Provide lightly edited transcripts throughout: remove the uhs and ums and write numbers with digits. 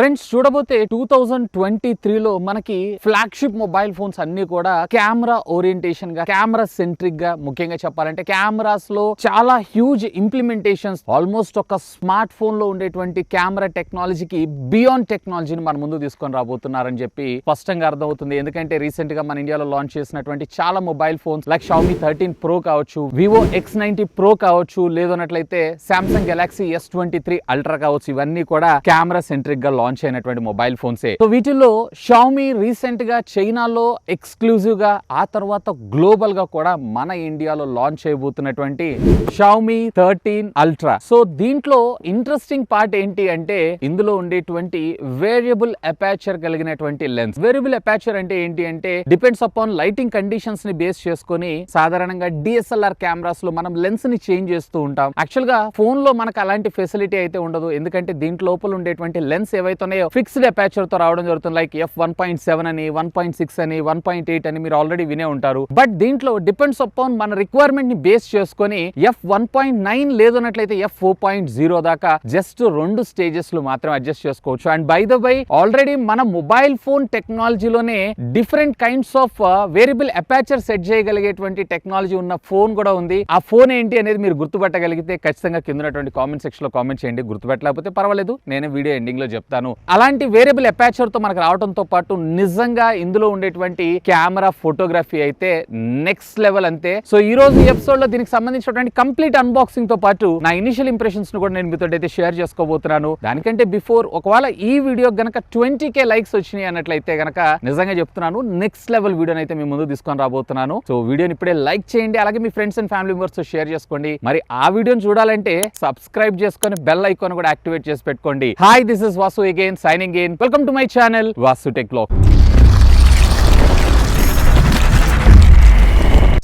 Friends చూడబోతే 2023లో మనకి flagship mobile phones అన్ని కూడా కెమెరా ఓరియంటేషన్ గా, కెమెరా సెంట్రిక్ గా, ముఖ్యంగా చెప్పాలంటే కెమెరాస్ లో చాలా హ్యూజ్ ఇంప్లిమెంటేషన్స్, ఆల్మోస్ట్ ఒక స్మార్ట్ ఫోన్ లో ఉండేటువంటి కెమెరా టెక్నాలజీకి బియాండ్ టెక్నాలజీని మన ముందు తీసుకొని రాబోతున్నారని చెప్పి స్పష్టంగా అర్థమవుతుంది. ఎందుకంటే రీసెంట్ గా మన ఇండియాలో లాంచ్ చేసినటువంటి చాలా mobile phones like Xiaomi 13 Pro కావచ్చు, Vivo X90 Pro కావచ్చు, లేదన్నట్లయితే Samsung Galaxy S23 Ultra కావచ్చు, ఇవన్నీ కూడా కెమెరా సెంట్రిక్ గా లాంచ్ అయినటువంటి మొబైల్ ఫోన్సే. సో వీటిల్లో Xiaomi రీసెంట్ గా చైనాలో ఎక్స్క్లూజివ్ గా, ఆ తర్వాత గ్లోబల్ గా కూడా మన ఇండియాలో లాంచ్ చేయబోతున్నటువంటి Xiaomi 13 Ultra. సో దీంట్లో ఇంట్రెస్టింగ్ పార్ట్ ఏంటి అంటే ఇందులో ఉండేటువంటి వేరియబుల్ అపాచర్ కలిగినటువంటి లెన్స్. వేరియబుల్ అపాచర్ అంటే ఏంటి అంటే డిపెండ్స్ అపాన్ లైటింగ్ కండిషన్స్ ని బేస్ చేసుకొని సాధారణంగా DSLR కెమెరాస్ లో మనం లెన్స్ ని చేంజ్ చేస్తూ ఉంటాం. యాక్చువల్ గా ఫోన్ లో మనకు అలాంటి ఫెసిలిటీ అయితే ఉండదు. ఎందుకంటే దీంట్లో లోపల ఉండేటువంటి లెన్స్ ఏవైతే ఉన్నాయో ఫిక్స్డ్ అపాచర్ తో రావడం జరుగుతుంది. లైక్ f1.7 అని, 1.6 అని, 1.8 అని మీరు ఆల్రెడీ వినే ఉంటారు. బట్ దీంట్లో డిపెండ్స్ అపాన్ మన రిక్వైర్మెంట్ ని బేస్ చేసుకొని f1.9 లేదన్నట్లయితే f4.0 దాకా జస్ట్ 2 స్టేజెస్ లో మాత్రం అడ్జస్ట్ చేసుకోవచ్చు. And by the way already మన మొబైల్ ఫోన్ టెక్నాలజీలోనే different kinds of variable aperture set చేయగలిగేటువంటి టెక్నాలజీ ఉన్న ఫోన్ కూడా ఉంది. ఆ ఫోన్ ఏంటి అనేది మీరు గుర్తుపట్టగలిగితే ఖచ్చితంగా కింద ఉన్నటువంటి కామెంట్ సెక్షన్ లో కామెంట్ చేయండి. గుర్తుపెట్టలేకపోతే పర్వాలేదు, నేనే వీడియో ఎండింగ్ లో చెప్తాను. అలాంటి వేరియబుల్ అపాచర్ తో మనకు రావడంతో పాటు నిజంగా ఇందులో ఉండేటువంటి కెమెరా ఫోటోగ్రఫీ అయితే నెక్స్ట్ లెవెల్ అంతే. సో ఈ రోజు ఎపిసోడ్ లో దీనికి సంబంధించినటువంటి కంప్లీట్ అన్బాక్సింగ్ తో పాటు నా ఇనిషియల్ ఇంప్రెషన్స్ ను కూడా నేను మీతో అయితే షేర్ చేసుకోబోతున్నాను. దానికంటే బిఫోర్ ఒకవేళ ఈ వీడియో గనక 20k లైక్స్ వచ్చినాయి అన్నట్లయితే గనక నిజంగా చెప్తున్నాను నెక్స్ట్ లెవెల్ వీడియోని అయితే మీ ముందు తీసుకొని రాబోతున్నాను. సో వీడియోని ఇప్పుడే లైక్ చేయండి, అలాగే మీ ఫ్రెండ్స్ అండ్ ఫ్యామిలీ మెంబర్స్ తో షేర్ చేసుకోండి. మరి ఆ వీడియోని చూడాలంటే సబ్స్క్రైబ్ చేసుకొని బెల్ ఐకాన్ కూడా యాక్టివేట్ చేసి పెట్టుకోండి. Hi, this is Vasu again signing in. Welcome to my channel Vasu tech vlog.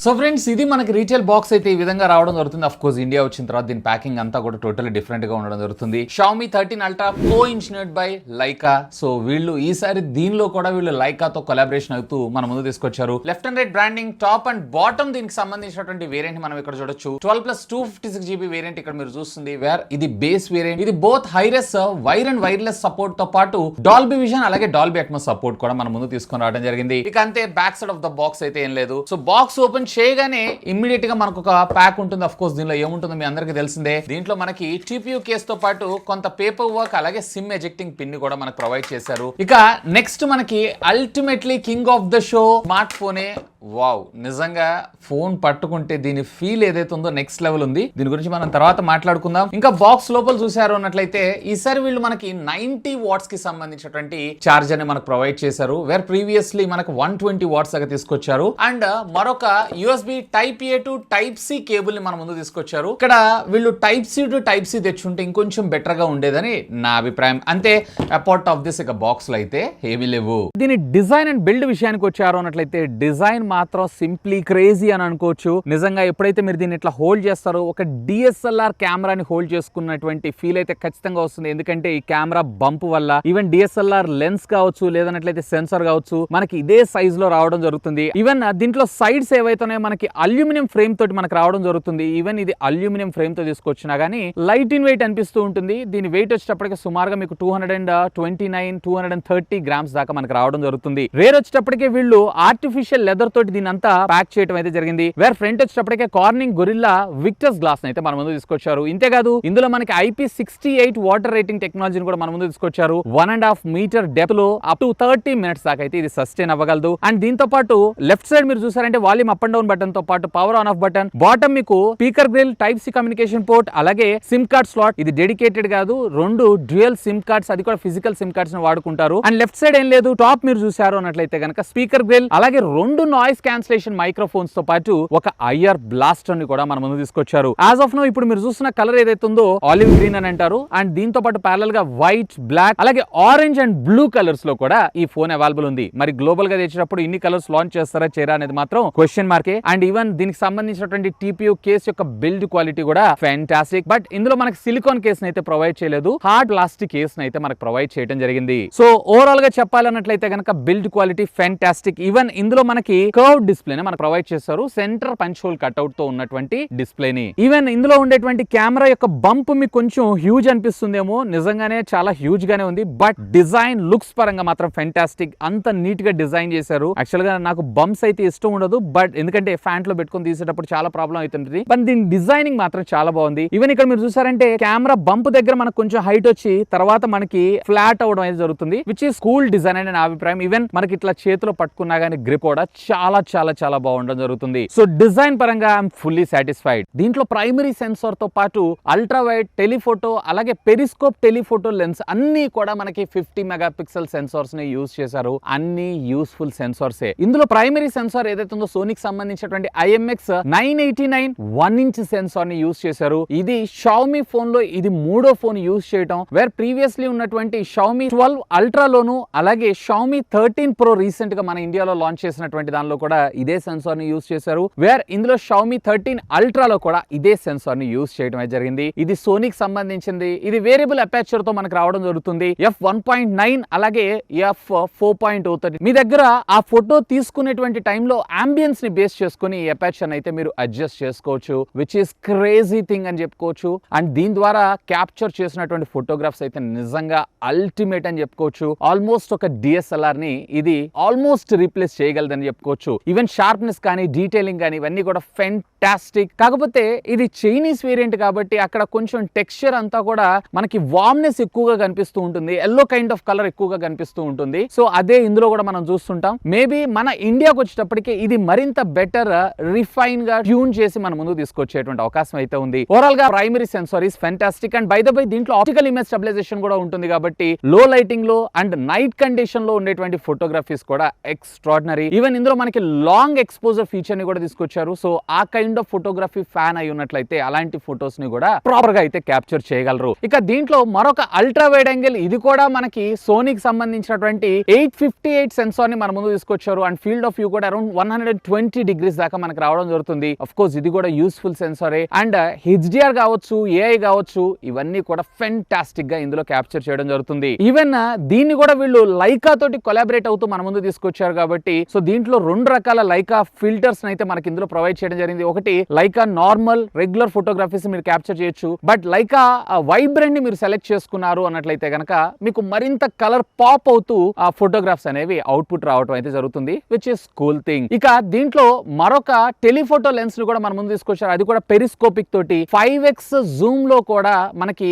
So friends, ఇది మనకి రీటైల్ బాక్స్ అయితే ఈ విధంగా రావడం జరుగుతుంది. అఫ్ కోర్స్ ఇండియా వచ్చిన తర్వాత దీని ప్యాకింగ్ అంతా కూడా టోటల్లీ డిఫరెంట్ గా ఉండడం జరుగుతుంది. Xiaomi 13 Ultra co-engineered by Leica. So వీళ్ళు ఈసారి దీనిలో కూడా వీళ్ళు Leica తో కొలాబరేషన్ అవుతూ మన ముందు తీసుకొచ్చారు. Left and right branding, top and bottom దీనికి సంబంధించినటువంటి వేరియంట్ మనం ఇక్కడ చూడొచ్చు. 12+256GB వేరియంట్ ఇక్కడ మీరు చూస్తుంది. వేర్ ఇది బేస్ వేరియంట్. ఇది both hi-res wire and wireless support తో పాటు డాల్బీ విజన్ అలాగే డాల్బీ అట్మాస్ సపోర్ట్ కూడా మన ముందు తీసుకొని రావడం జరిగింది. ఇక అంతే, back side of the box అయితే ఏం లేదు. సో బాక్స్ ఓపెన్ చేయగానే ఇమ్మీడియట్ గా మనకు ఒక ప్యాక్ ఉంటుంది. అఫ్ కోర్స్ దీనిలో ఏముంటుందో మీ అందరికీ తెలిసిందే. దీంట్లో మనకి TPU కేస్ తో పాటు కొంత పేపర్ వర్క్ అలాగే సిమ్ ఎజెక్టింగ్ పిన్ ని కూడా మనకు ప్రొవైడ్ చేశారు. ఇక నెక్స్ట్ మనకి ultimately king of the show smart ఫోనే. వావ్, నిజంగా ఫోన్ పట్టుకుంటే దీని ఫీల్ ఏదైతే ఉందో నెక్స్ట్ లెవెల్ ఉంది. దీని గురించి మనం తర్వాత మాట్లాడుకుందాం. ఇంకా బాక్స్ లోపల చూసారు అన్నట్లయితే ఈసారి వీళ్ళు మనకి 90 వాట్స్ కి సంబంధించినటువంటి చార్జర్ ని మనకు ప్రొవైడ్ చేశారు. వేర్ ప్రీవియస్లీ మనకు 120 వాట్స్ దాకా తీసుకొచ్చారు. అండ్ మరొక USB type A to type C cable ని మన ముందు తీసుకొచ్చారు. ఇక్కడ వీళ్ళు type C to type C తెచ్చుంటే ఇంకొంచెం బెటర్ గా ఉండేదని నా అభిప్రాయం. అంతే, అపార్ట్ ఆఫ్ దిస్ ఇక బాక్స్ లో అయితే ఏమీ లేవు. దీని డిజైన్ అండ్ బిల్డ్ విషయానికి వచ్చారు అన్నట్లయితే డిజైన్ మాత్రం సింప్లీ క్రేజీ అని అనుకోవచ్చు. నిజంగా ఎప్పుడైతే మీరు దీన్ని ఇట్లా హోల్డ్ చేస్తారో ఒక DSLR కెమెరాని హోల్డ్ చేసుకున్నటువంటి ఫీల్ అయితే ఖచ్చితంగా వస్తుంది. ఎందుకంటే ఈ కెమెరా బంప్ వల్ల ఈవెన్ DSLR లెన్స్ కావచ్చు, లేదన్నట్లయితే సెన్సర్ కావచ్చు, మనకి ఇదే సైజ్ లో రావడం జరుగుతుంది. ఈవెన్ దీంట్లో సైడ్స్ ఏవైతున్నాయో మనకి అల్యూమినియం ఫ్రేమ్ తోటి మనకు రావడం జరుగుతుంది. ఈవెన్ ఇది అల్యూమినియం ఫ్రేమ్ తో తీసుకొచ్చినా గానీ లైట్ ఇన్ వెయిట్ అనిపిస్తూ ఉంటుంది. దీని వెయిట్ వచ్చేటప్పటికి సుమారుగా మీకు 229-230 గ్రామ్స్ దాకా మనకు రావడం జరుగుతుంది. రేర్ వచ్చేటప్పటికి వీళ్ళు ఆర్టిఫిషియల్ లెదర్ తోటి దీని అంతా ప్యాక్ చేయడం అయితే జరిగింది. వేర్ ఫ్రంట్ వచ్చేటప్పటికే కార్నింగ్ గొరిల్లా విక్టర్స్ గ్లాస్ అయితే మన ముందు తీసుకొచ్చారు. ఇంతేకాదు ఇందులో మనకి IP68 వాటర్ రేటింగ్ టెక్నాలజీని కూడా మన ముందు తీసుకొచ్చారు. 1.5 మీటర్ డెప్త్ లో అప్ టు 30 మినిట్స్ దాకా అయితే ఇది సస్టైన్ అవ్వగలదు. అండ్ దీంతో పాటు లెఫ్ట్ సైడ్ మీరు చూసారంటే volume up and down button తో పాటు power on off button, bottom మీకు speaker grill, type C communication port, అలాగే సిమ్ కార్డ్ స్లాట్. ఇది డెడికేటెడ్ కాదు, 2 డ్యూయల్ సిమ్ కార్డ్స్, అది కూడా ఫిజికల్ సిమ్ కార్డ్స్ ని వాడుకుంటారు. అండ్ లెఫ్ట్ సైడ్ ఏం లేదు, టాప్ మీరు చూసారు అన్నట్లయితే కనుక స్పీకర్ గ్రిల్, అలాగే 2 నాయిస్ క్యాన్సిలేషన్ మైక్రోఫోన్స్ తో పాటు ఒక IR బ్లాస్టర్ ని కూడా మన ముందు తీసుకొచ్చారు. యాజ్ ఆఫ్ నో ఇప్పుడు మీరు చూస్తున్న కలర్ ఏదైతే ఉందో ఆలివ్ గ్రీన్ అని అంటారు. అండ్ దీంతో పాటు ప్యారల్ గా వైట్, బ్లాక్, అలాగే ఆరెంజ్ అండ్ బ్లూ కలర్స్ లో కూడా ఈ ఫోన్ అవైలబుల్ ఉంది. మరి గ్లోబల్ గా తెచ్చినప్పుడు ఇన్ని కలర్స్ లాంచ్ చేస్తారా చేయరా అనేది మాత్రం question mark okay, and even దీనికి సంబంధించినటువంటి టీపీయూ కేస్ యొక్క బిల్డ్ క్వాలిటీ కూడా ఫ్యాంటాస్టిక్. బట్ ఇందులో మనకి సిలికాన్ కేస్ అయితే ప్రొవైడ్ చేయలేదు, హార్డ్ ప్లాస్టిక్ కేస్ అయితే మనకు ప్రొవైడ్ చేయడం జరిగింది. సో ఓవరాల్ గా చెప్పాలన్నట్లయితే కనుక బిల్డ్ క్వాలిటీ ఫ్యాంటాస్టిక్. ఈవెన్ ఇందులో మనకి కర్వ్ డిస్ప్లేని మనకు ప్రొవైడ్ చేస్తారు, సెంటర్ పంచ్ హోల్ కట్అవుట్ తో ఉన్నటువంటి డిస్ప్లేని. ఈవెన్ ఇందులో ఉండేటువంటి కెమెరా యొక్క బంప్ మీకు కొంచెం హ్యూజ్ అనిపిస్తుందేమో, నిజంగానే చాలా హ్యూజ్ గానే ఉంది. బట్ డిజైన్ లుక్స్ పరంగా మాత్రం ఫ్యాంటాస్టిక్, అంత నీట్ గా డిజైన్ చేశారు. యాక్చువల్ గా నాకు బంప్స్ అయితే ఇష్టం ఉండదు, బట్ ఎందుకంటే ఫ్యాంట్ లో పెట్టుకొని తీసేటప్పుడు చాలా ప్రాబ్లం అవుతుంది. బట్ దీని డిజైనింగ్ మాత్రం చాలా బాగుంది. ఈవెన్ ఇక్కడ మీరు చూసారంటే కెమెరా బంప్ దగ్గర మనకు కొంచెం హైట్ వచ్చి తర్వాత మనకి ఫ్లాట్ అవడం అయితే జరుగుతుంది, విచ్ ఈస్ కూల్ డిజైన్ అని నా అభిప్రాయం. ఈవెన్ మనకి ఇట్లా చేతిలో పట్టుకున్నా గానీ గ్రిప్ కూడా చాలా చాలా చాలా బాగుండడం జరుగుతుంది. సో డిజైన్ పరంగా ఐఎమ్ ఫుల్లీ సాటిస్ఫైడ్. దీంట్లో ప్రైమరీ సెన్సార్ తో పాటు అల్ట్రా వైడ్ టెలిఫోటో అలాగే పెరిస్కోప్ టెలిఫోటో లెన్స్ అన్ని కూడా మనకి 50 మెగాపిక్సెల్ సెన్సార్స్ ని యూజ్ చేశారు. అన్ని యూస్ఫుల్ సెన్సార్సే. ఇందులో ప్రైమరీ సెన్సార్ ఏదైతే ఉందో సోనీకి సంబంధించినటువంటి IMX 989 1" సెన్సార్ ని యూజ్ చేశారు. ఇది Xiaomi ఫోన్ లో ఇది మూడో ఫోన్ యూజ్ చేయడం, వేర్ ప్రీవియస్లీ ఉన్నటువంటి Xiaomi 12 Ultra లోను అలాగే Xiaomi 13 Pro రీసెంట్ గా మన ఇండియాలో లాంచ్ చేసినటువంటి దానిలో కూడా ఇదే సెన్సార్ ని యూజ్ చేశారు. వేర్ ఇందులో Xiaomi 13 Ultra లో కూడా ఇదే సెన్సార్ ని యూజ్ చేయడం జరిగింది. ఇది సోనీకి సంబంధించింది. ఇది వేరియబుల్ అపర్చర్ తో మనకు రావడం జరుగుతుంది. f1.9 అలాగే f4.0. మీ దగ్గర ఆ ఫోటో తీసుకునేటువంటి టైంలో అంబియన్స్ ని బేస్ చేసుకుని ఈ అపర్చర్ అయితే మీరు అడ్జస్ట్ చేసుకోవచ్చు, విచ్ ఈస్ క్రేజీ థింగ్ అని చెప్పుకోవచ్చు. అండ్ దీని ద్వారా క్యాప్చర్ చేసినటువంటి ఫోటోగ్రాఫ్స్ అయితే నిజంగా అల్టిమేట్ అని చెప్పుకోవచ్చు. ఆల్మోస్ట్ ఒక DSLR ని ఇది ఆల్మోస్ట్ రీప్లేస్ చేయగలదని చెప్పుకోవచ్చు. ఈవెన్ షార్ప్నెస్ కానీ డీటెయిలింగ్ కానీ ఇవన్నీ కూడా ఫెంటాస్టిక్. కాకపోతే ఇది చైనీస్ వేరియంట్ కాబట్టి అక్కడ కొంచెం టెక్స్చర్ అంతా కూడా మనకి వార్మ్నెస్ ఎక్కువగా కనిపిస్తూ ఉంటుంది, ఎల్లో కైండ్ ఆఫ్ కలర్ ఎక్కువగా కనిపిస్తూ ఉంటుంది. సో అదే ఇందులో కూడా మనం చూస్తుంటాం. మేబీ మన ఇండియాకి వచ్చేటప్పటికి ఇది మరింత బెటర్ రిఫైన్ గా ట్యూన్ చేసి మన ముందు తీసుకొచ్చేటువంటి అవకాశం అయితే ఉంది. ఓవరాల్ గా primary censor is fantastic. And by the by దీంట్లో ఆప్టికల్ ఇమేజ్ స్టెబిలైజేషన్ కూడా ఉంటుంది కాబట్టి లో లైటింగ్ లో అండ్ నైట్ కండిషన్ లో ఉండేటువంటి ఫోటోగ్రఫీస్ కూడా ఎక్స్ట్రాడినరీ. ఈవెన్ ఇందులో మనకి లాంగ్ ఎక్స్పోజర్ ఫీచర్ ని కూడా తీసుకొచ్చారు. సో ఆ కైండ్ ఆఫ్ ఫోటోగ్రఫీ ఫ్యాన్ అయి ఉన్నట్లయితే అలాంటి ఫోటోస్ ని కూడా ప్రాపర్ గా అయితే క్యాప్చర్ చేయగలరు. ఇక దీంట్లో మరొక అల్ట్రా వైడ్ యాంగిల్, ఇది కూడా మనకి సోనీకి సంబంధించినటువంటి 858 సెన్సార్ ని మన ముందు తీసుకొచ్చారు. అండ్ ఫీల్డ్ ఆఫ్ వ్యూ కూడా అరౌండ్ 120 డిగ్రీస్ దాకా మనకు రావడం జరుగుతుంది. అఫ్ కోర్స్ ఇది కూడా యూస్ఫుల్ సెన్సారే. అండ్ HDR కావచ్చు, AI కావచ్చు, ఇవన్నీ కూడా ఫెంటాస్టిక్ గా ఇందులో క్యాప్చర్ చేయడం జరుగుతుంది. ఈవెన్ దీన్ని కూడా వీళ్ళు లైకా తోటి కొలాబరేట్ అవుతూ మన ముందు తీసుకొచ్చారు కాబట్టి సో దీంట్లో రెండు రకాల లైకా ఫిల్టర్స్ అయితే మనకి ఇందులో ప్రొవైడ్ చేయడం జరిగింది. ఒకటి లైకా నార్మల్ రెగ్యులర్ ఫోటోగ్రఫీస్ మీరు క్యాప్చర్ చేయొచ్చు, బట్ లైకా వైబ్రెంట్ ని మీరు సెలెక్ట్ చేసుకున్నారు అన్నట్లయితే కనుక మీకు మరింత కలర్ పాప్ అవుతూ ఆ ఫోటోగ్రాఫ్స్ అనేవి అవుట్పుట్ రావడం అయితే జరుగుతుంది, విచ్ ఇస్ కూల్ థింగ్. ఇక దీంట్లో మరొక టెలిఫోటో లెన్స్ ని కూడా మన ముందు తీసుకొచ్చారు. అది కూడా పెరిస్కోపిక్ తోటి 5x జూమ్ లో కూడా మనకి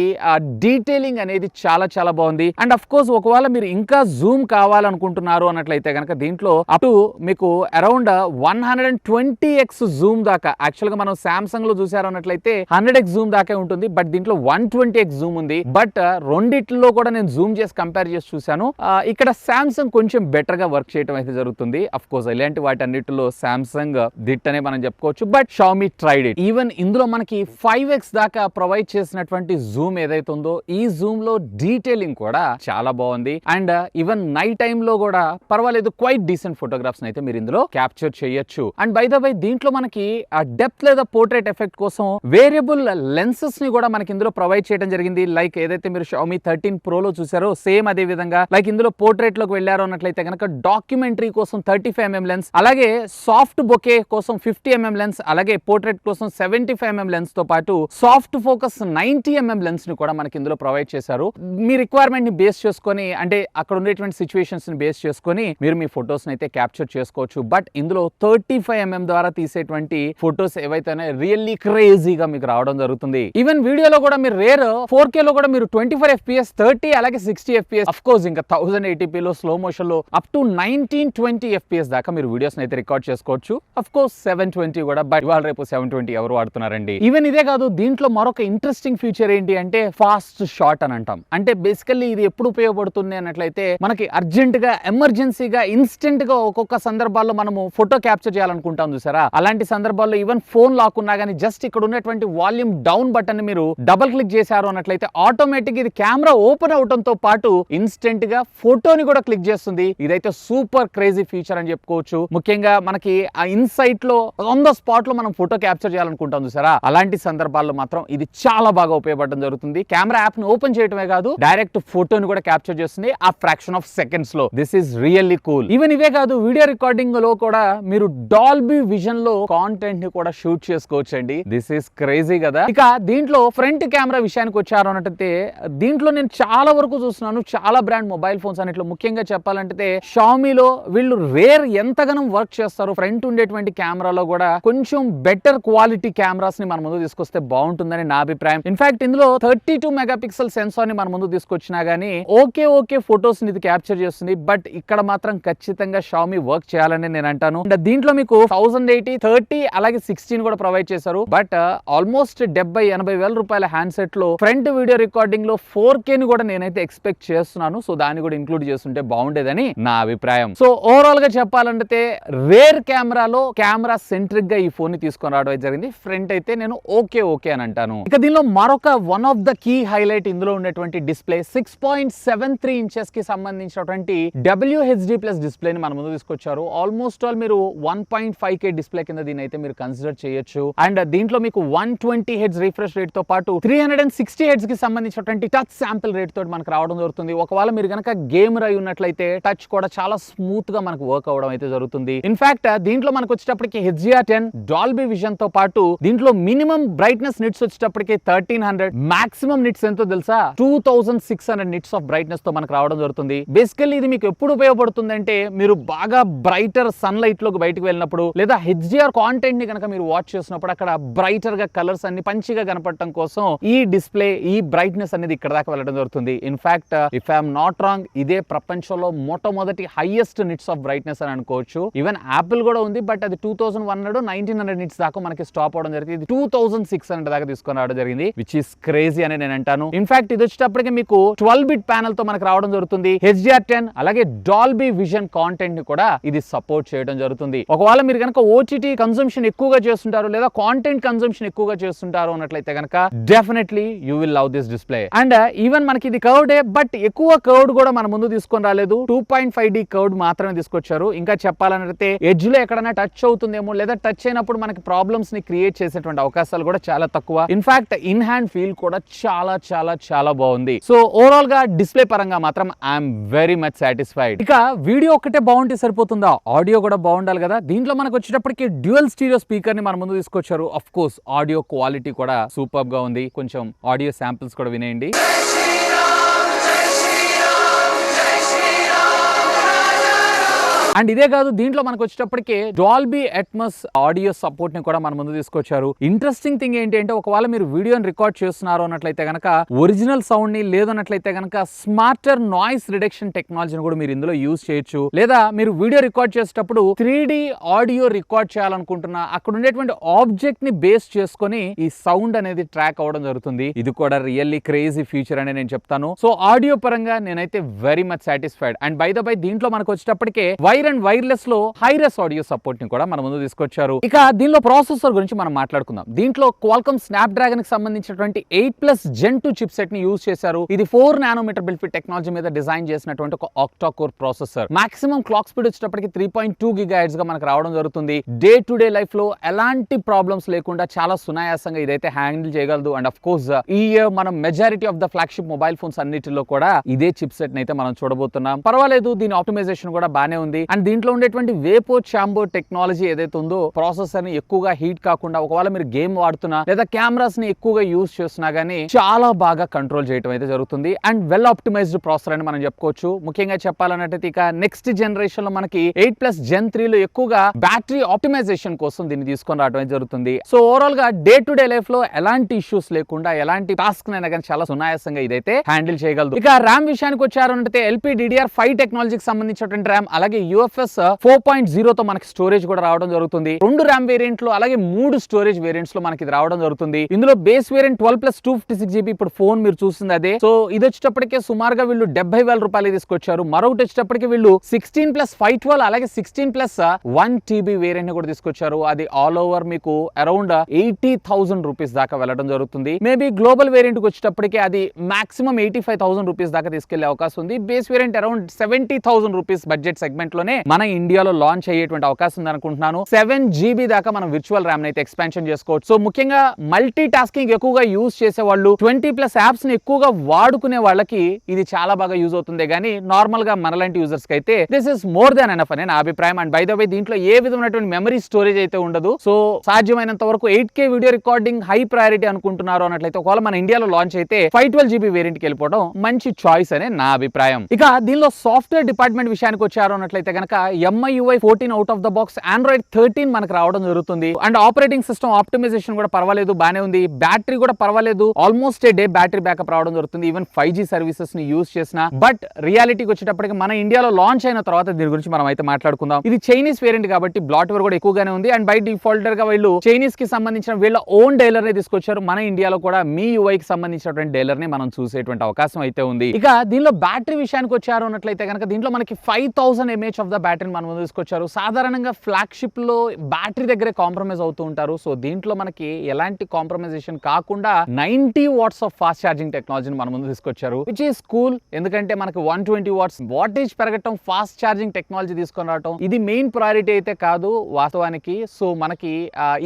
డీటెయిలింగ్ అనేది చాలా చాలా బాగుంది. అండ్ అఫ్ కోర్స్ ఒకవేళ మీరు ఇంకా జూమ్ కావాలనుకుంటున్నారు అన్నట్లయితే కనుక దీంట్లో అప్ టు మీకు అరౌండ్ 120x జూమ్ దాకా, యాక్చువల్ గా మనం సామ్సంగ్ లో చూసారు అన్నట్లయితే 100x జూమ్ దాకా ఉంటుంది, బట్ దీంట్లో 120x జూమ్ ఉంది. బట్ రెండిట్లో కూడా నేను జూమ్ చేసి కంపేర్ చేసి చూసాను. ఇక్కడ సామ్సంగ్ కొంచెం బెటర్ గా వర్క్ చేయడం అయితే జరుగుతుంది. అఫ్ కోర్స్ ఇలాంటి వాటి అన్నిటిలో సామ్సంగ్ దిట్టనే మనం చెప్పుకోవచ్చు, but Xiaomi tried it. Even ఇందులో మనకి 5x దాకా ప్రొవైడ్ చేసినటువంటి జూమ్ ఏదైతే ఉందో ఈ జూమ్ లో డీటెయిలింగ్ కూడా చాలా బాగుంది. అండ్ ఈవెన్ నైట్ టైమ్ లో కూడా పర్వాలేదు, క్వైట్ డీసెంట్ ఫోటోగ్రాఫ్స్ అయితే మీరు ఇందులో క్యాప్చర్ చేయొచ్చు. అండ్ బై ద వై దీంట్లో మనకి ఆ డెప్త్ లేదా పోర్ట్రేట్ ఎఫెక్ట్ కోసం వేరియబుల్ లెన్సెస్ ని కూడా మనకి ఇందులో ప్రొవైడ్ చేయడం జరిగింది. లైక్ ఏదైతే మీరు Xiaomi 13 Pro లో చూసారో సేమ్ అదే విధంగా లైక్ ఇందులో పోర్ట్రేట్ లోకి వెళ్ళారు అన్నట్లయితే కనుక డాక్యుమెంటరీ కోసం 35mm లెన్స్, అలాగే సాఫ్ట్ బొకే కోసం 50mm లెన్స్, అలాగే పోర్ట్రేట్ కోసం 75mm లెన్స్ తో పాటు సాఫ్ట్ ఫోకస్ 90mm లెన్స్ ని కూడా మనకి ఇందులో ప్రొవైడ్ చేశారు. మీ రిక్వైర్మెంట్ ని బేస్ చేసుకొని, అంటే అక్కడ ఉండేటువంటి సిచ్యువేషన్స్ ని బేస్ చేసుకొని మీరు మీ ఫొటోస్ అయితే క్యాప్చర్ చేసుకోవచ్చు. బట్ ఇందులో 35mm ద్వారా తీసేటువంటి ఫొటోస్ ఏవైతే రియల్లీ క్రేజీగా మీకు రావడం జరుగుతుంది. ఈవెన్ వీడియోలో కూడా మీరు రేర్ 4K లో కూడా మీరు 24 FPS 30 అలాగే 60 FPS, అఫ్ కోర్స్ ఇంకా 1080p లో స్లో మోషన్ లో అప్ టు 1920 FPS దాకా మీరు వీడియోస్ అయితే రికార్డ్ చేసుకోవచ్చు. అఫ్ కోర్స్ 720 కూడా, బట్ ఇవాళ రేపు 720 ఎవరు వాడుతున్నారండి. ఈవెన్ ఇదే కాదు, దీంట్లో మరొక ఇంట్రెస్టింగ్ ఫీచర్ ఏంటి అంటే ఫాస్ట్ షాట్ అని అంటాం. అంటే బేసికల్లీ ఇది ఎప్పుడు ఉపయోగపడుతుంది అన్నట్లయితే మనకి అర్జెంట్ గా, ఎమర్జెన్సీగా, ఇన్స్టెంట్ గా ఒక్కొక్క సందర్భాల్లో మనము ఫోటో క్యాప్చర్ చేయాలనుకుంటాం చూసారా, అలాంటి సందర్భాల్లో ఈవెన్ ఫోన్ లాక్కున్నా కానీ జస్ట్ ఇక్కడ ఉన్నటువంటి వాల్యూమ్ డౌన్ బటన్ ని మీరు డబుల్ క్లిక్ చేశారు అన్నట్లయితే ఆటోమేటిక్ ఇది కెమెరా ఓపెన్ అవడంతో పాటు ఇన్స్టెంట్ గా ఫోటోని కూడా క్లిక్ చేస్తుంది. ఇదైతే సూపర్ క్రేజీ ఫీచర్ అని చెప్పుకోవచ్చు. ముఖ్యంగా మనకి ఆ ఆ ఇన్సైట్ లో ఆన్ ద స్పాట్ లో మనం ఫోటో క్యాప్చర్ చేయాలనుకుంటాం చూసారా, అలాంటి సందర్భాల్లో మాత్రం ఇది చాలా బాగా ఉపయోగపడడం జరుగుతుంది. కెమెరా యాప్ ను ఓపెన్ చేయడమే కాదు, డైరెక్ట్ ఫోటోని కూడా క్యాప్చర్ చేస్తుంది ఆ ఫ్రాక్షన్ ఆఫ్ సెకండ్స్ లో. This is really cool. Even ఇవే కాదు, వీడియో రికార్డింగ్ లో కూడా మీరు డాల్బీ విజన్ లో కాంటెంట్ ని కూడా షూట్ చేసుకోవచ్చండి. దిస్ ఈస్ క్రేజీ కదా. ఇక దీంట్లో ఫ్రంట్ కెమెరా విషయానికి వచ్చారు అన్నట్టయితే దీంట్లో నేను చాలా వరకు చూస్తున్నాను, చాలా బ్రాండ్ మొబైల్ ఫోన్స్ అన్నిట్లో ముఖ్యంగా చెప్పాలంటే షామీలో వీళ్ళు రేర్ ఎంతగానం వర్క్ చేస్తారు. ఫ్రంట్ ఉండేటువంటి కెమెరాలో కూడా కొంచెం బెటర్ క్వాలిటీ కెమెరాస్ ని మన ముందు తీసుకొస్తే బాగుంటుందని నా అభిప్రాయం. ఇన్ఫాక్ట్ ఇందులో 32 మెగాపిక్సెల్ సెన్సార్ ని మన ముందు తీసుకొచ్చినా గానీ ఓకే ఫోటోస్ ని ఇది క్యాప్చర్ చేస్తుంది. బట్ ఇక్కడ మాత్రం ఖచ్చితంగా షామీ వర్క్ చేయాలని నేను అంటాను. దీంట్లో మీకు 1080, 30 అలాగే 16 కూడా ప్రొవైడ్ చేశారు. బట్ ఆల్మోస్ట్ 70-80 వేల రూపాయల హ్యాండ్సెట్ లో ఫ్రంట్ వీడియో రికార్డింగ్ లో 4K ని కూడా నేనైతే ఎక్స్పెక్ట్ చేస్తున్నాను. సో దాన్ని కూడా ఇంక్లూడ్ చేస్తుంటే బాగుండేదని నా అభిప్రాయం. సో ఓవరాల్ గా చెప్పాలంటే రేర్ కెమెరాలో కెమెరా సెంట్రిక్ గా ఈ ఫోన్ ని తీసుకొని రావడం జరిగింది. ఫ్రంట్ అయితే నేను ఓకే అని అంటాను. ఇక దీనిలో మరొక one of the key highlight ఇందులో ఉన్నటువంటి డిస్ప్లే 6.73 ఇంచెస్ కి సంబంధించినటువంటి WHD+ డిస్ప్లే ని మన ముందు తీసుకొచ్చారు. ఆల్మోస్ట్ ఆల్ మీరు 1.5K డిస్ప్లే కింద దీని అయితే మీరు కన్సిడర్ చేయొచ్చు. అండ్ దీంట్లో మీకు 120 హెర్ట్జ్ రిఫ్రెష్ రేట్ తో పాటు 360 హెర్ట్జ్ కి సంబంధించినటువంటి టచ్ శాంపిల్ రేట్ తోటి మనకు రావడం జరుగుతుంది. ఒకవేళ మీరు కనుక గేమర్ అయి ఉన్నట్లయితే టచ్ కూడా చాలా స్మూత్ గా మనకు వర్క్ అవడం అయితే జరుగుతుంది. ఇన్ఫాక్ట్ దీంట్లో మనకు వచ్చేటప్పటికి HDR10 డాల్బీ విజన్ తో పాటు దీంట్లో మినిమం బ్రైట్నెస్ నిట్స్ వచ్చేటప్పటికి 1300, మాక్సిమం నిట్స్ ఎంతో తెలుసా 2600 నిట్స్ ఆఫ్ బ్రైట్నెస్ తో మనకు రావడం జరుగుతుంది. బేసికల్లీ ఇది మీకు ఎప్పుడు ఉపయోగపడుతుంది అంటే మీరు బాగా బ్రైటర్ సన్ లైట్ లోకి బయటకు వెళ్ళినప్పుడు లేదా HDR కాంటెంట్ ని కనుక మీరు వాచ్ చేసినప్పుడు అక్కడ బ్రైటర్ గా కలర్స్ అన్ని పంచిగా కనపడటం కోసం ఈ డిస్ప్లే ఈ బ్రైట్నెస్ అనేది ఇక్కడ దాకా వెళ్ళడం జరుగుతుంది. In fact if I'm not wrong ఇదే ప్రపంచంలో మొట్టమొదటి హైయెస్ట్ నిట్స్ ఆఫ్ బ్రైట్నెస్ అని అనుకోవచ్చు. ఈవెన్ యాపిల్ కూడా ఉంది, బట్ అది 2100-1900 నిట్స్ దాకా మనకి స్టాప్ అవడం జరిగింది. ఇది 2600 దాకా తీసుకొని రావడం జరిగింది, విచ్ ఇస్ క్రేజీ అని నేను అంటాను. ఇన్ఫాక్ట్ ఇది వచ్చేటప్పటికి మీకు 12-బిట్ ప్యానల్ తో మనకు రావడం జరుగుతుంది. HDR10 అలాగే డాల్బీ విజన్ కాంటెంట్ ని కూడా ఇది సపోర్ట్ చేయడం జరుగుతుంది. ఒకవేళ మీరు కనుక OTT కన్సంప్షన్ ఎక్కువగా చేస్తుంటారు లేదా కాంటెంట్ కన్సంప్షన్ ఎక్కువగా చేస్తుంటారు అన్నట్లయితే కనుక definitely you will love this display. And even మనకి ఇది కర్వ్డే, బట్ ఎక్కువ కర్వ్డ్ కూడా మన ముందు తీసుకొని రాలేదు. 2.5D కర్వ్డ్ మాత్రమే తీసుకొచ్చారు. ఇంకా చెప్పాలంటే ఎడ్జ్ లో ఎక్కడైనా టచ్ అవుతుందేమో లేదా టచ్ అయినప్పుడు మనకి ప్రాబ్లమ్స్ ని క్రియేట్ చేసేటువంటి అవకాశాలు కూడా చాలా తక్కువ. ఇన్ఫాక్ట్ ఇన్ హ్యాండ్ ఫీల్ కూడా చాలా బాగుంది. సో ఓవరాల్ గా డిస్ప్లే పరంగా మాత్రం ఐఎమ్ వెరీ మచ్ సాటిస్ఫైడ్. ఇక వీడియో ఒక్కటే బాగుంటే సరిపోతుందా, ఆడియో కూడా బాగుండాలి కదా. దీంట్లో మనకు వచ్చేటప్పటికి డ్యూయల్ స్టీరియో స్పీకర్ ని మన ముందు తీసుకొచ్చారు. ఆఫ్ కోర్స్ ఆడియో క్వాలిటీ కూడా సూపర్ గా ఉంది. కొంచెం ఆడియో శాంపిల్స్ కూడా వినేయండి. అండ్ ఇదే కాదు, దీంట్లో మనకు వచ్చేటప్పటికి డాల్బీ అట్మాస్ ఆడియో సపోర్ట్ ని కూడా మన ముందు తీసుకొచ్చారు. ఇంట్రెస్టింగ్ థింగ్ ఏంటి అంటే ఒకవేళ మీరు వీడియోని రికార్డ్ చేస్తున్నారు అన్నట్లయితే కనుక ఒరిజినల్ సౌండ్ ని లేదన్నట్లయితే కనుక స్మార్టర్ నాయిస్ రిడక్షన్ టెక్నాలజీని కూడా మీరు ఇందులో యూజ్ చేయొచ్చు. లేదా మీరు వీడియో రికార్డ్ చేసేటప్పుడు 3D ఆడియో రికార్డ్ చేయాలనుకుంటున్నా అక్కడ ఉండేటువంటి ఆబ్జెక్ట్ ని బేస్ చేసుకొని ఈ సౌండ్ అనేది ట్రాక్ అవడం జరుగుతుంది. ఇది కూడా రియల్లీ క్రేజీ ఫీచర్ అని నేను చెప్తాను. సో ఆడియో పరంగా నేనైతే very much satisfied. And by the by దీంట్లో మనకు వచ్చేటప్పటికే వైర్ అండ్ వైర్లెస్ లో హైరెస్ ఆడియో సపోర్ట్ ని కూడా మన ముందు తీసుకొచ్చారు. ఇక దీనిలో ప్రాసెసర్ గురించి మనం మాట్లాడుకుందాం. దీంట్లో క్వాల్కమ్ స్నాప్డ్రాగన్ కి సంబంధించినటువంటి 8+ Gen 2 చిప్ సెట్ ని యూజ్ చేశారు. ఇది 4 నానోమీటర్ బిల్ఫిట్ టెక్నాలజీ మీద డిజైన్ చేసినటువంటి ఒక octa core processor. Maximum clock speed వచ్చేటప్పటికి 3.2 GHz గా మనకు రావడం జరుగుతుంది. డే టు డే లైఫ్ లో ఎలాంటి ప్రాబ్లమ్స్ లేకుండా చాలా సునాయాసంగా ఇదైతే హ్యాండిల్ చేయగలదు. అండ్ ఆఫ్ కోర్స్ ఈ ఇయర్ మనం majority of the flagship mobile phones అన్నిటిలో కూడా ఇదే చిప్ సెట్ అయితే మనం చూడబోతున్నాం. పర్వాలేదు, దీని ఆప్టిమైజేషన్ కూడా బానే ఉంది. అండ్ దీంట్లో ఉండేటువంటి వేపో చాంబో టెక్నాలజీ ఏదైతే ఉందో ప్రాసెసర్ ని ఎక్కువగా హీట్ కాకుండా ఒకవేళ మీరు గేమ్ వాడుతున్నా లేదా కెమెరాస్ ని ఎక్కువగా యూజ్ చేస్తున్నా గానీ చాలా బాగా కంట్రోల్ చేయడం అయితే జరుగుతుంది. అండ్ వెల్ ఆప్టిమైజ్డ్ ప్రాసెసర్ అని మనం చెప్పుకోవచ్చు. ముఖ్యంగా చెప్పాలన్నట్టు ఇక నెక్స్ట్ జనరేషన్ లో మనకి 8+ Gen 3 లో ఎక్కువగా బ్యాటరీ ఆప్టిమైజేషన్ కోసం దీన్ని తీసుకొని రావడం జరుగుతుంది. సో ఓవరాల్ గా డే టు డే లైఫ్ లో ఎలాంటి ఇష్యూస్ లేకుండా ఎలాంటి టాస్క్ అయినా కానీ చాలా సునాయాసంగా ఇదైతే హ్యాండిల్ చేయగలదు. ఇక ర్యామ్ విషయానికి వచ్చారంటే LPDDR5 టెక్నాలజీకి సంబంధించినటువంటి ర్యామ్ అలాగే UFS 4.0 తో మనకి స్టోరేజ్ కూడా రావడం జరుగుతుంది. 2 ర్యామ్ వేరియంట్లు అలాగే 3 స్టోరేజ్ వేరియంట్స్ లో మనకి ఇది రావడం జరుగుతుంది. ఇందులో బేస్ వేరియంట్ 12+256GB ఇప్పుడు ఫోన్ మీరు చూస్తుంది అదే. సో ఇది వచ్చేటప్పటికే సుమారుగా వీళ్ళు 70,000 రూపాయలు తీసుకొచ్చారు. మరొకటి వచ్చేటప్పటికి వీళ్ళు 16+512 అలాగే 16+1TB వేరియంట్ ని కూడా తీసుకొచ్చారు. అది ఆల్ ఓవర్ మీకు అరౌండ్ 80,000 రూపీస్ దాకా వెళ్ళడం జరుగుతుంది. మేబీ గ్లోబల్ వేరియంట్ కి వచ్చేటప్పటికి అది మాక్సిమం 85,000 రూపీస్ దాకా తీసుకెళ్లే అవకాశం ఉంది. Base variant around 70,000 rupees budget segment లోనే త్వరలోనే మన ఇండియాలో లాంచ్ అయ్యేటువంటి అవకాశం ఉంది అనుకుంటున్నాను. 7GB దాకా మనం విర్చువల్ ర్యామ్ అయితే ఎక్స్పాన్షన్ చేసుకోవచ్చు. సో ముఖ్యంగా మల్టీ టాస్కింగ్ ఎక్కువగా యూజ్ చేసే వాళ్ళు 20+ యాప్స్ ని ఎక్కువగా వాడుకునే వాళ్ళకి ఇది చాలా బాగా యూజ్ అవుతుంది. కానీ నార్మల్ గా మనలాంటి యూజర్స్ కి అయితే this is more than enough అని నా అభిప్రాయం. అండ్ బై ద వే దీంట్లో ఏ విధమైనటువంటి మెమరీ స్టోరేజ్ అయితే ఉండదు. సో సాధ్యమైనంత వరకు 8K video recording high priority అనుకుంటున్నారు అన్నట్లయితే ఒకవేళ మన ఇండియాలో లాంచ్ అయితే 512GB వేరియంట్ కి వెళ్ళిపోవడం మంచి చాయిస్ అనే నా అభిప్రాయం. ఇక దీనిలో సాఫ్ట్వేర్ డిపార్ట్మెంట్ విషయానికి వచ్చారు అన్నట్లయితే కనుక MIUI 14 out of the box, Android 13 మనకు రావడం జరుగుతుంది. అండ్ ఆపరేటింగ్ సిస్టమ్ ఆప్టిమైజేషన్ కూడా పర్వాలేదు, బానే ఉంది. బ్యాటరీ కూడా పర్వాలేదు, ఆల్మోస్ట్ ఏ డే బ్యాటరీ బ్యాకప్ రావడం జరుగుతుంది. ఈవెన్ 5G సర్వీసెస్ ని యూజ్ చేసిన. బట్ రియాలిటీకి వచ్చేటప్పటికి మన ఇండియాలో లాంచ్ అయిన తర్వాత దీని గురించి మనం అయితే మాట్లాడుకుందాం. ఇది చైనీస్ వేరియంట్ కాబట్టి బ్లాట్వేర్ కూడా ఎక్కువగానే ఉంది. అండ్ బై డిఫాల్టర్ గా వీళ్ళు చైనీస్ కి సంబంధించిన వీళ్ళ ఓన్ డైలర్ ని తీసుకొచ్చారు. మన ఇండియాలో కూడా మీ UI కి సంబంధించినటువంటి డైలర్ ని మనం చూసేటువంటి అవకాశం అయితే ఉంది. ఇక దీనిలో బ్యాటరీ విషయానికి వచ్చారు అన్నట్లయితే కనుక దీంట్లో మనకి 5000 mAh ఆఫ్ ద బ్యాటరీని మనం తీసుకొచ్చారు. సాధారణంగా ఫ్లాగ్షిప్ లో బ్యాటరీ దగ్గరే కాంప్రమైజ్ అవుతూ ఉంటారు. సో దీంట్లో మనకి ఎలాంటి కాంప్రమైజేషన్ కాకుండా 90 వాట్స్ ఆఫ్ ఫాస్ట్ ఛార్జింగ్ టెక్నాలజీని మన ముందు తీసుకొచ్చారు, విచ్ ఈస్ కూల్. ఎందుకంటే మనకి 120 వాట్స్ వాటేజ్ పెరగటం, ఫాస్ట్ ఛార్జింగ్ టెక్నాలజీ తీసుకొని రావటం ఇది మెయిన్ ప్రయారిటీ అయితే కాదు వాస్తవానికి. సో మనకి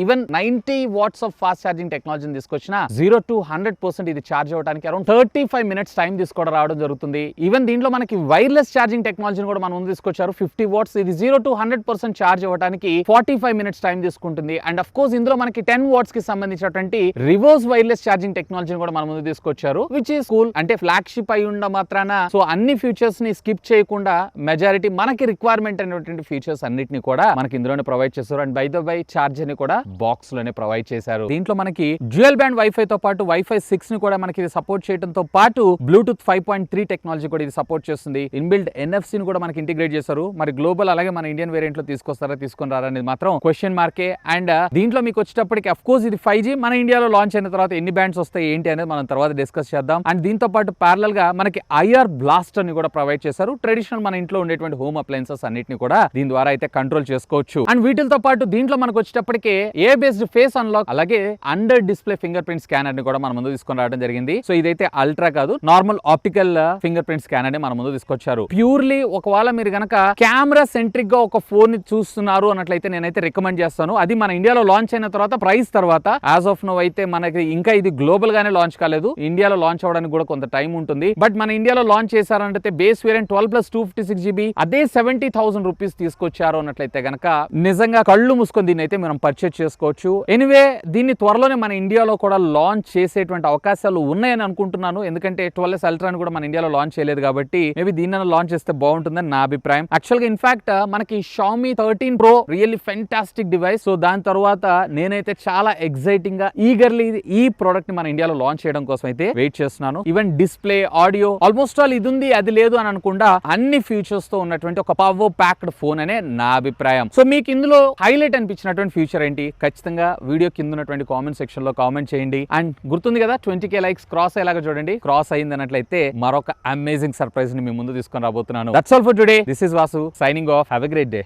even 90 watts of fast charging టెక్నాలజీని తీసుకొచ్చిన 0 to 100% ఇది ఛార్జ్ అవ్వడానికి అరౌండ్ 35 minutes టైం తీసుకోవడం రావడం జరుగుతుంది. ఈవెన్ దీంట్లో మనకి వైర్లెస్ ఛార్జింగ్ టెక్నాలజీని కూడా మన ముందు తీసుకొచ్చారు. 50 వాట్స్ ఇది 0 to 100% ఛార్జ్ అవ్వడానికి 45 minutes టైం తీసుకుంటుంది. అండ్ అఫ్ కోర్స్ ఇందులో మనకి 10 వాట్స్ కి సంబంధించినటువంటి రివర్స్ వైర్లెస్ ఛార్జింగ్ టెక్నాలజీని కూడా మన ముందు తీసుకొచ్చారు, విచ్ ఈస్ కూల్. అంటే ఫ్లాగ్షిప్ అయి ఉండ మాత్రాన సో అన్ని ఫీచర్స్ ని స్కిప్ చేయకుండా మెజారిటీ మనకి రిక్వైర్మెంట్ అయినటువంటి ఫీచర్స్ అన్నిటిని కూడా మనకి ఇందులోనే ప్రొవైడ్ చేస్తారు. And by the by charger ని కూడా బాక్స్ లోనే ప్రొవైడ్ చేశారు. దీంట్లో మనకి డ్యూయల్ బ్యాండ్ వైఫై తో పాటు వైఫై 6 ని కూడా మనకి ఇది సపోర్ట్ చేయడంతో పాటు బ్లూటూత్ 5.3 టెక్నాలజీ కూడా ఇది సపోర్ట్ చేస్తుంది. ఇన్బిల్డ్ NFC ని కూడా మనకి ఇంటిగ్రేట్ చేశారు. మరి గ్లోబల్ అలాగే మన ఇండియన్ వేరియంట్ లో తీసుకొస్తారా తీసుకొని రారా అనేది మాత్రం క్వశ్చన్ మార్కే. అండ్ దీంట్లో మీకు వచ్చేటప్పటికి అఫ్ కోర్స్ ఇది 5G మన ఇండియాలో లాంచ్ అయిన తర్వాత ఎన్ని బ్యాండ్స్ వస్తాయి ఏంటి అనేది మనం తర్వాత డిస్కస్ చేద్దాం. అండ్ దీంతో పాటు ప్యారలల్ గా మనకి IR బ్లాస్టర్ ని కూడా ప్రొవైడ్ చేశారు. ట్రెడిషనల్ మన ఇంట్లో ఉండేటువంటి హోమ్ అప్లయన్సెస్ అన్నిటిని కూడా దీని ద్వారా అయితే కంట్రోల్ చేసుకోవచ్చు. అండ్ వీటితో పాటు దీంట్లో మనకు వచ్చేటప్పటికి ఏ బేస్డ్ ఫేస్ అన్లాక్ అలాగే under display finger print scanner ని కూడా మన ముందు తీసుకొని రావడం జరిగింది. సో ఇదైతే అల్ట్రా కాదు, normal optical finger print scanner ని మన ముందు తీసుకొచ్చారు. ప్యూర్లీ ఒకవేళ మీరు గనక కెమెరా సెంట్రిక్ గా ఒక ఫోన్ ని చూస్తున్నారు అన్నట్లయితే నేనైతే రికమెండ్ చేస్తాను. అది మన ఇండియాలో లాంచ్ అయిన తర్వాత ప్రైస్ తర్వాత యాజ్ ఆఫ్ నో అయితే మనకి ఇంకా ఇది గ్లోబల్ గానే లాంచ్ కాలేదు. ఇండియాలో లాంచ్ అవడానికి కూడా కొంత టైం ఉంటుంది. బట్ మన ఇండియాలో లాంచ్ చేశారంటే బేస్ వేరియంట్ 12+256GB అదే 70,000 రూపీస్ తీసుకొచ్చారు అన్నట్లయితే గనక నిజంగా కళ్ళు మూసుకొని దీన్ని అయితే మనం పర్చేజ్ చేసుకోవచ్చు. ఎనివే దీన్ని త్వరలోనే మన ఇండియాలో కూడా లాంచ్ చేసేటువంటి అవకాశాలు ఉన్నాయని అనుకుంటున్నాను. ఎందుకంటే 12S Ultra కూడా మన ఇండియాలో లాంచ్ చేయలేదు కాబట్టి మేబీ దీన్ని లాంచ్ చేస్తే బాగుంటుందని నా అభిప్రాయం. యాక్చువల్ గా ఇన్ఫాక్ట్ మనకి Xiaomi 13 Pro really fantastic device. So దాని తర్వాత నేనైతే చాలా ఎక్సైటింగ్ గా ఈగర్లీ ఈ ప్రోడక్ట్ ని మన ఇండియాలో లాంచ్ చేయడం కోసం అయితే వెయిట్ చేస్తున్నాను. Even display, audio almost all ఇది ఉంది అది లేదు అని అనుకుండా అన్ని ఫీచర్స్ తో ఉన్నటువంటి ఒక పవర్ ప్యాక్డ్ ఫోన్ అనే నా అభిప్రాయం. సో మీకు ఇందులో హైలైట్ అనిపించినటువంటి ఫీచర్ ఏంటి ఖచ్చితంగా వీడియో కింద ఉన్నటువంటి కామెంట్ సెక్షన్ లో కామెంట్ చేయండి. అండ్ గుర్తుంది కదా 20K లైక్స్ క్రాస్ అయ్యేలాగా చూడండి. క్రాస్ అయింది అన్నట్లయితే మరొక అమేజింగ్ సర్ప్రైజ్ ని మీ ముందు తీసుకొని రాబోతున్నాను. That's all for today. This is Vasu signing off. Have a great day.